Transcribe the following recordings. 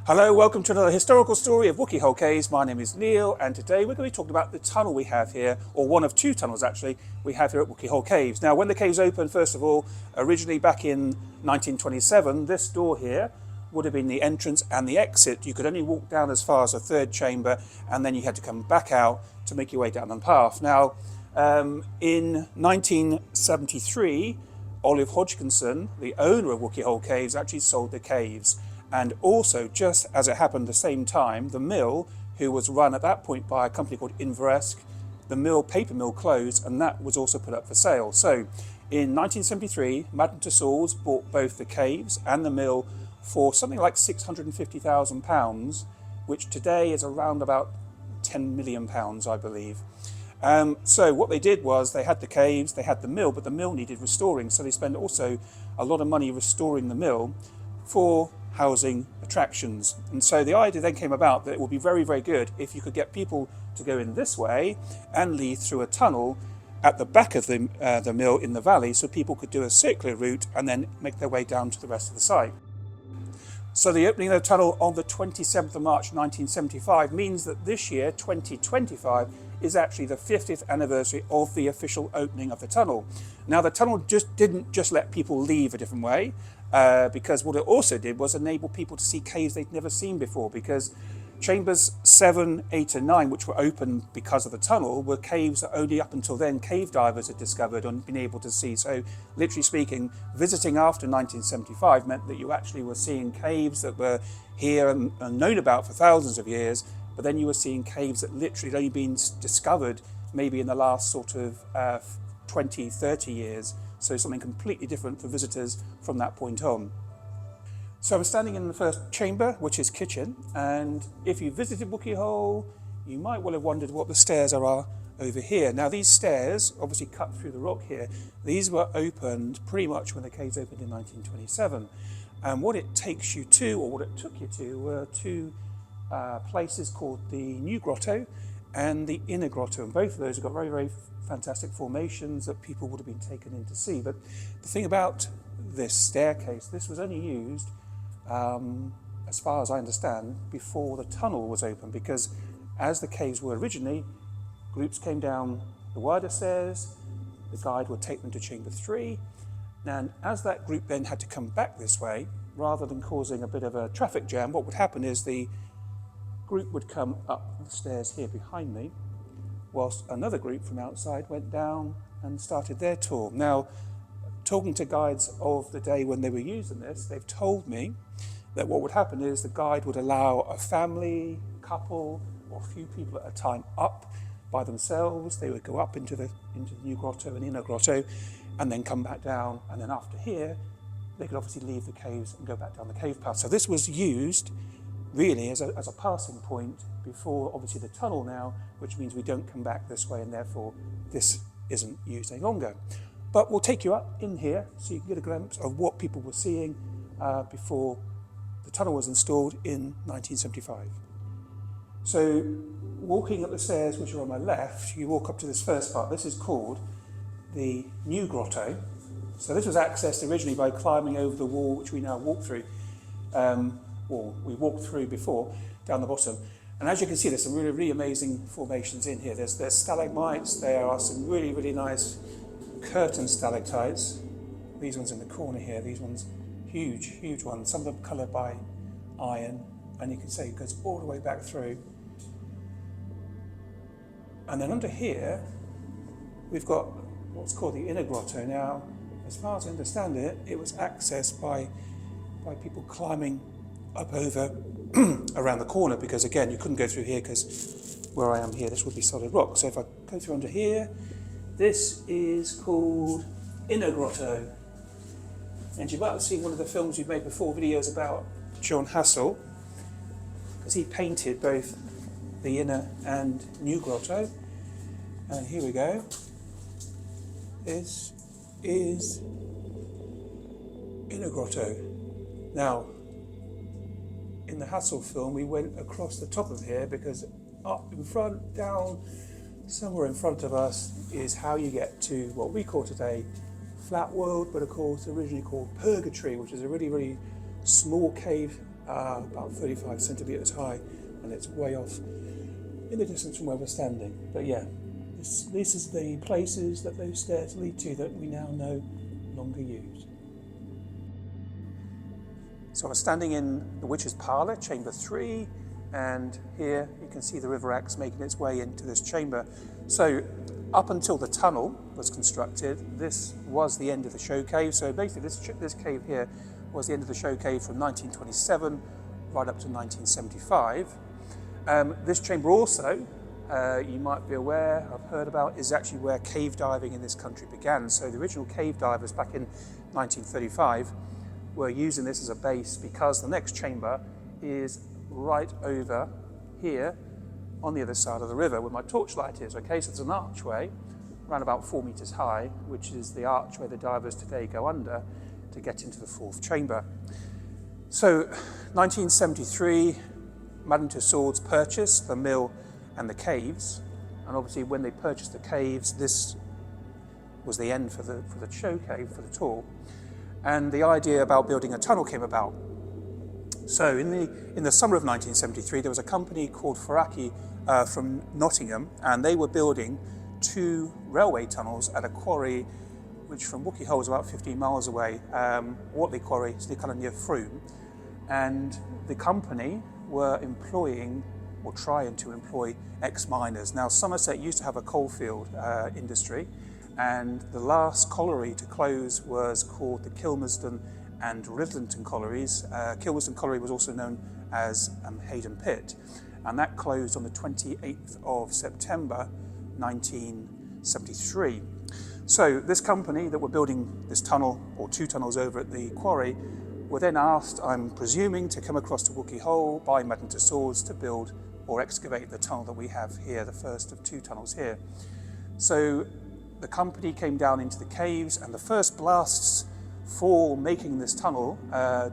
Hello, welcome to another historical story of Wookey Hole Caves. My name is Neil, and today we're going to be talking about the tunnel we have here, or one of two tunnels actually, we have here at Wookey Hole Caves. Now, when the caves opened, first of all, originally back in 1927, this door here would have been the entrance and the exit. You could only walk down as far as the third chamber, and then you had to come back out to make your way down the path. Now, in 1973, Olive Hodgkinson, the owner of Wookey Hole Caves, actually sold the caves. And also, just as it happened the same time, the mill, who was run at that point by a company called Inveresk, the paper mill closed, and that was also put up for sale. So in 1973, Madame Tussauds bought both the caves and the mill for something like £650,000, which today is around about £10 million, I believe. So what they did was they had the caves, they had the mill, but the mill needed restoring. So they spent also a lot of money restoring the mill for housing attractions. And so the idea then came about that it would be very, very good if you could get people to go in this way and lead through a tunnel at the back of the mill in the valley, so people could do a circular route and then make their way down to the rest of the site. So the opening of the tunnel on the 27th of March 1975 means that this year, 2025, is actually the 50th anniversary of the official opening of the tunnel. Now, the tunnel didn't just let people leave a different way, because what it also did was enable people to see caves they'd never seen before, because chambers 7, 8 and 9, which were open because of the tunnel, were caves that only up until then cave divers had discovered and been able to see. So literally speaking, visiting after 1975 meant that you actually were seeing caves that were here and known about for thousands of years, but then you were seeing caves that literally had only been discovered maybe in the last sort of 20, 30 years. So something completely different for visitors from that point on. So I'm standing in the first chamber, which is kitchen, and if you visited Wookey Hole, you might well have wondered what the stairs are over here. Now, these stairs, obviously cut through the rock here, these were opened pretty much when the caves opened in 1927. And what it takes you to, or what it took you to, were two places called the New Grotto and the Inner Grotto, and both of those have got very, very fantastic formations that people would have been taken in to see. But the thing about this staircase, this was only used, as far as I understand, before the tunnel was open, because as the caves were originally, groups came down the wider stairs, the guide would take them to chamber 3, and as that group then had to come back this way, rather than causing a bit of a traffic jam, what would happen is the group would come up the stairs here behind me, whilst another group from outside went down and started their tour. Now, talking to guides of the day when they were using this, they've told me that what would happen is the guide would allow a family, couple, or a few people at a time up by themselves. They would go up into the New Grotto and Inner Grotto and then come back down. And then after here, they could obviously leave the caves and go back down the cave path. So this was used really as a passing point before obviously the tunnel now, which means we don't come back this way, and therefore this isn't used any longer. But we'll take you up in here so you can get a glimpse of what people were seeing before the tunnel was installed in 1975. So walking up the stairs, which are on my left, you walk up to this first part. This is called the New Grotto. So this was accessed originally by climbing over the wall, which we now walk through. We walked through before, down the bottom. And as you can see, there's some really, really amazing formations in here. There's stalagmites, there are some really, really nice curtain stalactites. These ones in the corner here, these ones, huge, huge ones. Some of them coloured by iron, and you can see it goes all the way back through. And then under here, we've got what's called the Inner Grotto. Now, as far as I understand it, it was accessed by people climbing up over around the corner, because again, you couldn't go through here because where I am here, this would be solid rock. So if I go through under here, this is called Inner Grotto. And you might have seen one of the films we've made before, videos about John Hassel, because he painted both the Inner and New Grotto. And here we go. This is Inner Grotto. Now, in the Hassel film, we went across the top of here because up in front, down, somewhere in front of us is how you get to what we call today Flat World, but of course originally called Purgatory, which is a really, really small cave about 35 centimetres high, and it's way off in the distance from where we're standing. But yeah, this is the places that those stairs lead to that we now no longer use. So I'm standing in the Witch's Parlour, Chamber 3, and here you can see the River Exe making its way into this chamber. So up until the tunnel was constructed, this was the end of the show cave. So basically this cave here was the end of the show cave from 1927 right up to 1975. This chamber also, you might be aware, I've heard about, is actually where cave diving in this country began. So the original cave divers back in 1935 were using this as a base because the next chamber is right over here on the other side of the river where my torchlight is. Okay, so there's an archway around about 4 meters high, which is the archway the divers today go under to get into the fourth chamber. So 1973, Madame Tussauds purchased the mill and the caves, and obviously when they purchased the caves, this was the end for the show cave, for the tour, and the idea about building a tunnel came about. So in the summer of 1973, there was a company called Wookey from Nottingham, and they were building 2 railway tunnels at a quarry which from Wookey Hole is about 15 miles away, Wortley Quarry, it's kind of near Frome. And the company were employing, or trying to employ, ex-miners. Now Somerset used to have a coalfield industry, and the last colliery to close was called the Kilmersdon and Ridlington collieries. Kilmersdon colliery was also known as Hayden Pit, and that closed on the 28th of September 1973. So this company that were building this tunnel, or 2 tunnels over at the quarry, were then asked, I'm presuming, to come across to Wookey Hole by Madame Tussauds to build or excavate the tunnel that we have here, the first of 2 tunnels here. So the company came down into the caves, and the first blasts for making this tunnel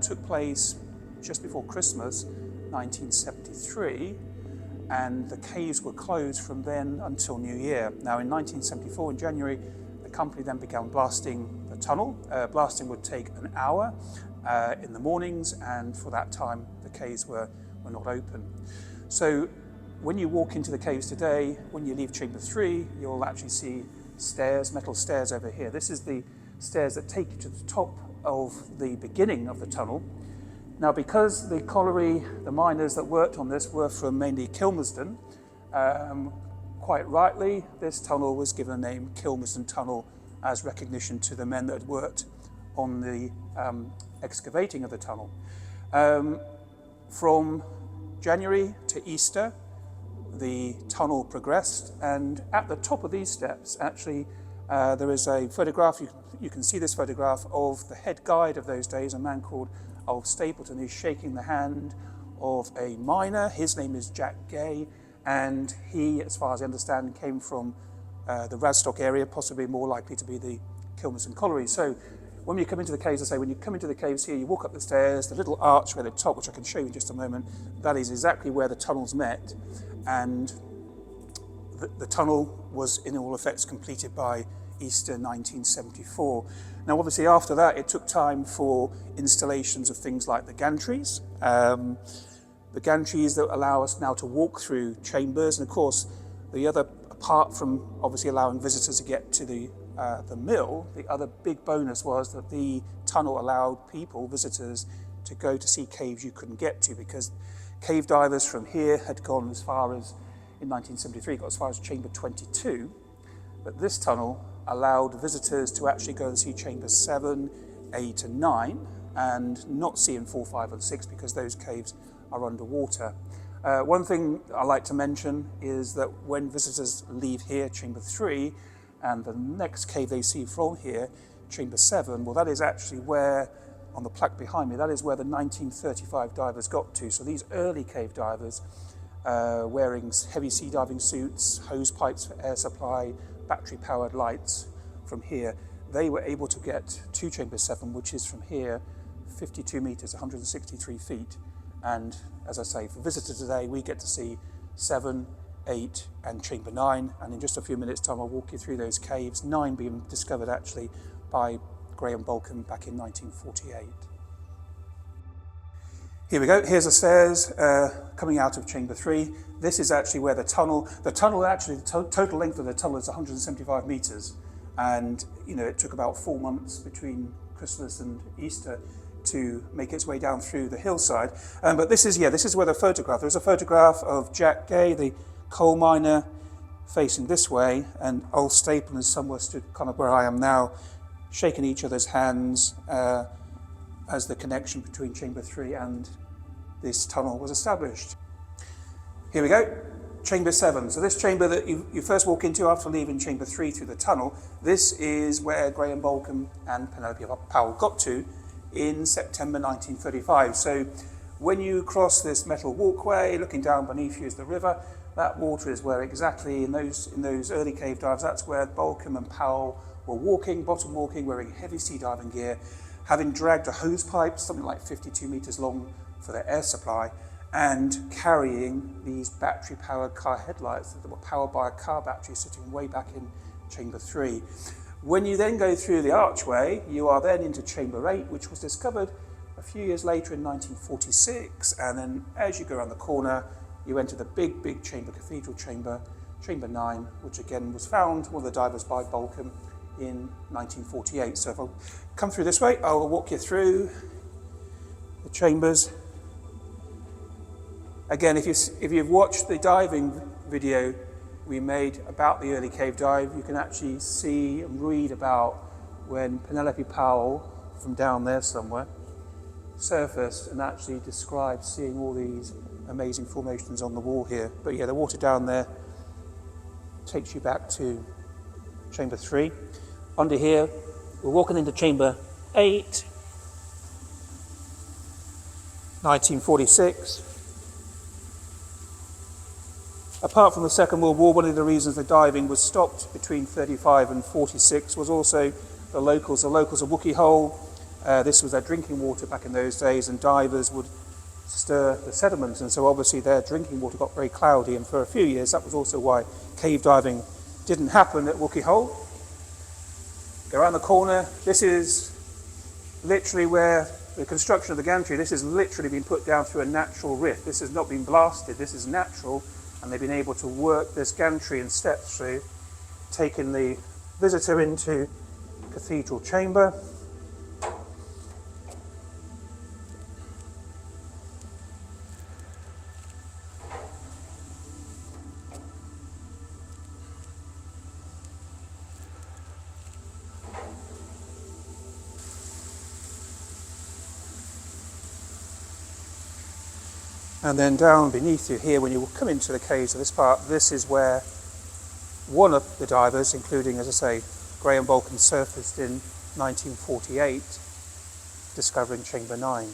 took place just before Christmas 1973, and the caves were closed from then until New Year. Now in 1974, in January, the company then began blasting the tunnel. Blasting would take an hour in the mornings, and for that time the caves were not open. So when you walk into the caves today, when you leave Chamber 3, you'll actually see stairs, metal stairs over here. This is the stairs that take you to the top of the beginning of the tunnel. Now, because the colliery, the miners that worked on this were from mainly Kilmersdon, quite rightly, this tunnel was given the name Kilmersdon Tunnel as recognition to the men that had worked on the excavating of the tunnel. From January to Easter, the tunnel progressed, and at the top of these steps, actually, there is a photograph, you can see this photograph of the head guide of those days, a man called Old Stapleton, who's shaking the hand of a miner. His name is Jack Gay, and he, as far as I understand, came from the Radstock area, possibly more likely to be the Kilmersdon colliery. So when you come into the caves, I say, when you come into the caves here, you walk up the stairs, the little archway at the top, which I can show you in just a moment, that is exactly where the tunnels met, and the tunnel was in all effects completed by Easter 1974. Now obviously after that it took time for installations of things like the gantries. The gantries that allow us now to walk through chambers, and of course the other, apart from obviously allowing visitors to get to the mill, the other big bonus was that the tunnel allowed people, visitors, to go to see caves you couldn't get to, because cave divers from here had gone as far as, in 1973, got as far as chamber 22, but this tunnel allowed visitors to actually go and see chambers 7, 8 and 9, and not see in 4, 5 and 6 because those caves are underwater. One thing I like to mention is that when visitors leave here, chamber 3, and the next cave they see from here, chamber 7, well, that is actually where, on the plaque behind me, that is where the 1935 divers got to. So these early cave divers, wearing heavy sea diving suits, hose pipes for air supply, battery-powered lights from here, they were able to get to chamber 7, which is from here 52 meters, 163 feet. And as I say, for visitors today, we get to see 7, 8 and chamber 9, and in just a few minutes time I'll walk you through those caves, 9 being discovered actually by Graham Balcom back in 1948. Here we go, here's the stairs coming out of chamber 3. This is actually where the tunnel actually, the total length of the tunnel is 175 metres. And, you know, it took about 4 months between Christmas and Easter to make its way down through the hillside. But this is where the photograph, there's a photograph of Jack Gay, the coal miner, facing this way, and old Stapleton is somewhere stood kind of where I am now, shaking each other's hands as the connection between chamber 3 and this tunnel was established. Here we go, chamber 7. So this chamber that you first walk into after leaving chamber 3 through the tunnel, this is where Graham Bolcombe and Penelope Powell got to in September 1935. So when you cross this metal walkway, looking down beneath you is the river. That water is where exactly in those early cave dives, that's where Bolcombe and Powell were walking, bottom walking, wearing heavy sea diving gear, having dragged a hose pipe, something like 52 metres long for their air supply, and carrying these battery-powered car headlights that were powered by a car battery sitting way back in chamber 3. When you then go through the archway, you are then into chamber 8, which was discovered a few years later in 1946, and then as you go around the corner, you enter the big chamber, cathedral chamber, chamber 9, which again was found, one of the divers by Bolcombe, in 1948. So if I come through this way, I will walk you through the chambers. Again, if you've watched the diving video we made about the early cave dive, you can actually see and read about when Penelope Powell, from down there somewhere, surfaced and actually described seeing all these amazing formations on the wall here. But yeah, the water down there takes you back to chamber 3. Under here, we're walking into chamber 8, 1946. Apart from the Second World War, one of the reasons the diving was stopped between 35 and 46 was also the locals of Wookey Hole. This was their drinking water back in those days, and divers would stir the sediments, and so obviously their drinking water got very cloudy, and for a few years that was also why cave diving didn't happen at Wookey Hole. Go around the corner, this is literally where the construction of the gantry, this has literally been put down through a natural rift. This has not been blasted, this is natural, and they've been able to work this gantry and steps through, taking the visitor into cathedral chamber. And then down beneath you here, when you come into the caves of this part, this is where one of the divers, including, as I say, Graham Bolcombe, surfaced in 1948, discovering chamber 9.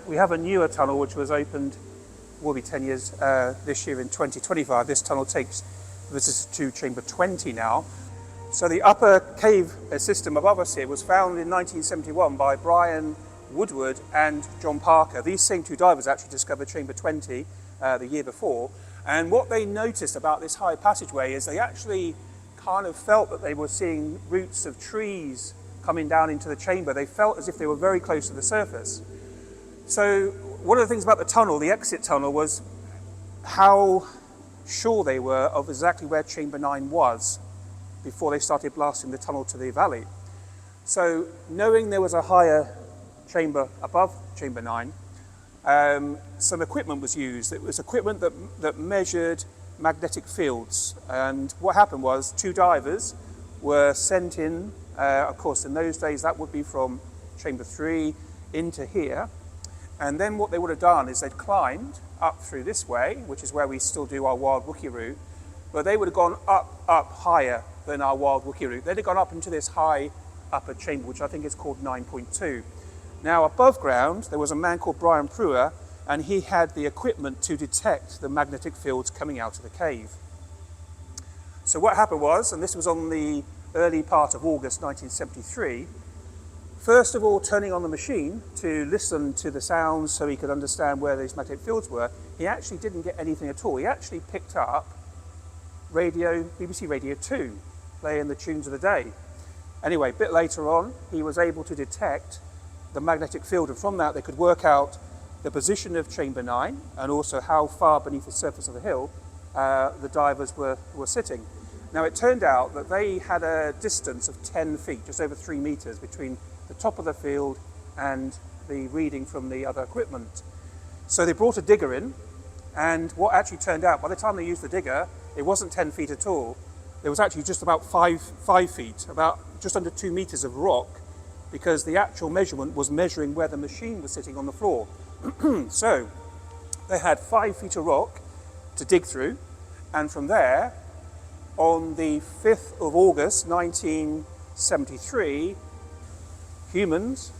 We have a newer tunnel which was opened, will be 10 years this year in 2025. This tunnel takes visitors to chamber 20 now. So the upper cave system above us here was found in 1971 by Brian Woodward and John Parker. These same two divers actually discovered chamber 20 the year before. And what they noticed about this high passageway is they actually kind of felt that they were seeing roots of trees coming down into the chamber. They felt as if they were very close to the surface. So one of the things about the tunnel, the exit tunnel, was how sure they were of exactly where chamber 9 was before they started blasting the tunnel to the valley. So knowing there was a higher chamber above chamber 9, some equipment was used. It was equipment that measured magnetic fields. And what happened was 2 divers were sent in, of course in those days that would be from chamber 3 into here. And then what they would have done is they'd climbed up through this way, which is where we still do our wild Wookey route, but they would have gone up higher than our wild Wookey route. They'd have gone up into this high upper chamber, which I think is called 9.2. Now above ground, there was a man called Brian Brewer, and he had the equipment to detect the magnetic fields coming out of the cave. So what happened was, and this was on the early part of August 1973, First of all, turning on the machine to listen to the sounds so he could understand where these magnetic fields were, he actually didn't get anything at all. He actually picked up BBC Radio 2, playing the tunes of the day. Anyway, a bit later on, he was able to detect the magnetic field, and from that they could work out the position of chamber 9 and also how far beneath the surface of the hill the divers were sitting. Now, it turned out that they had a distance of 10 feet, just over 3 meters, between the top of the field and the reading from the other equipment. So they brought a digger in, and what actually turned out, by the time they used the digger, it wasn't 10 feet at all. There was actually just about 5 feet, about just under 2 meters of rock, because the actual measurement was measuring where the machine was sitting on the floor. So they had 5 feet of rock to dig through, and from there, on the 5th of August 1973, humans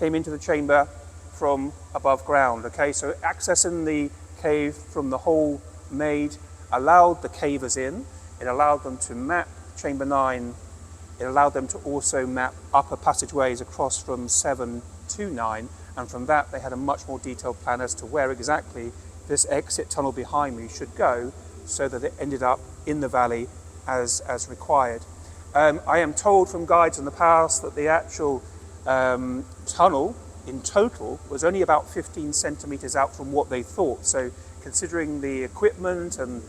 came into the chamber from above ground. Okay, so accessing the cave from the hole made allowed the cavers in. It allowed them to map chamber 9. It allowed them to also map upper passageways across from 7 to 9, and from that they had a much more detailed plan as to where exactly this exit tunnel behind me should go, so that it ended up in the valley as required. I am told from guides in the past that the actual tunnel in total was only about 15 centimeters out from what they thought. So considering the equipment and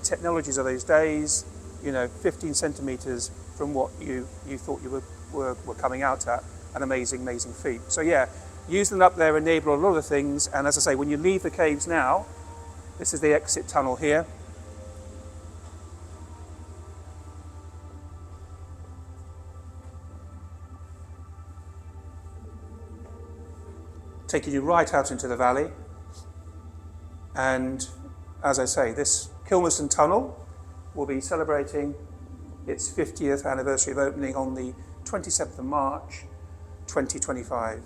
technologies of those days, 15 centimeters from what you thought you were coming out at, an amazing feat. So yeah, using up there enabled a lot of things. And as I say, when you leave the caves now, this is the exit tunnel here. Taking you right out into the valley. And as I say, this Kilmersdon Tunnel will be celebrating its 50th anniversary of opening on the 27th of March 2025.